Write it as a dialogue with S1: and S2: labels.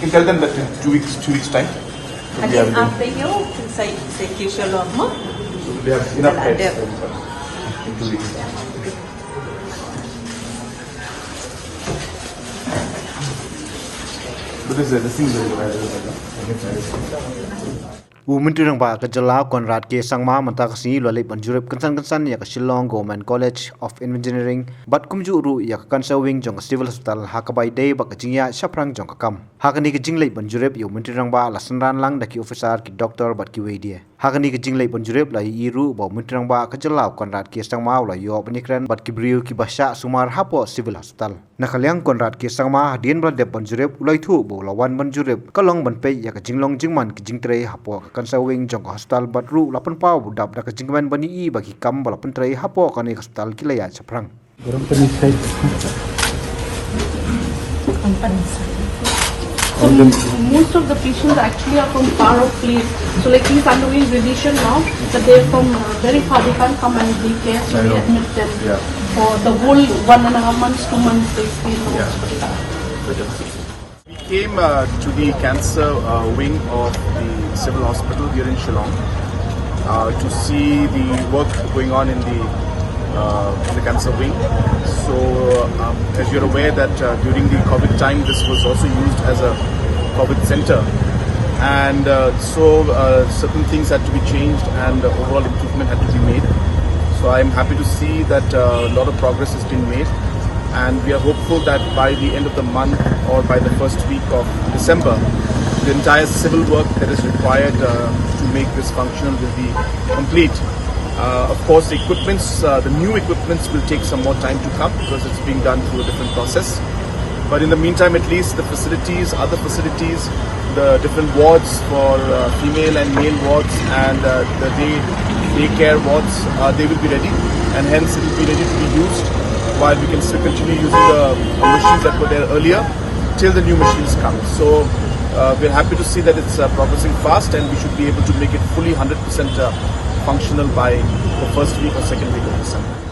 S1: can tell them that in 2 weeks time.
S2: Again, after you, say Shillong Mail.
S1: We have enough beds in 2 weeks. But this thing is
S3: Myntri Rangbah ka jala Conrad ke sangma manta kasi lolip banjurep kansan ya ka Shillong Government College of Engineering bat kumju ru ya ka kansa wing jong civil hospital hakabai dei ba ka jingya shaprang jong ka kam hakani ka jinglei banjurep Myntri Rangbah la sanran lang da ki officer ki doctor bat ki weidie hakani ka jinglei banjurep la iru ba Myntri Rangbah ka jala Conrad ke sangma la yo banikran bat ki briu ki basha sumar hapo civil hospital nakhalyang Conrad ke sangma hadien bra de banjurep ulai thu bo lawan banjurep kalong ban pe ya ka jinglong jingman ki jingtre hapo kansa wing jong hospital batru lapan pau budap da ka jingman bani I bagi kam balapan trai hapo kani hospital kilaya chaprang
S4: Garam pani side.
S5: Most of the patients actually are from far off place. So like he's undergoing radiation now, but they're from very far. They can't come and take care, so we admit them for the whole 1.5 months, 2 months they stay in the hospital.
S1: We came to the cancer wing of the civil hospital here in Shillong to see the work going on in the cancer wing. So as you're aware that during the COVID time this was also used as a COVID center, and so certain things had to be changed and overall improvement had to be made. So I'm happy to see that a lot of progress has been made, and we are hopeful that by the end of the month or by the first week of December, the entire civil work that is required to make this functional will be complete. Of course, the new equipments will take some more time to come because it's being done through a different process. But in the meantime, at least the facilities, other facilities, the different wards for female and male wards and the daycare wards, they will be ready, and hence it will be ready to be used while we can still continue using the machines that were there earlier till the new machines come. So we're happy to see that it's progressing fast, and we should be able to make it fully 100% functional by the first week or second week of December.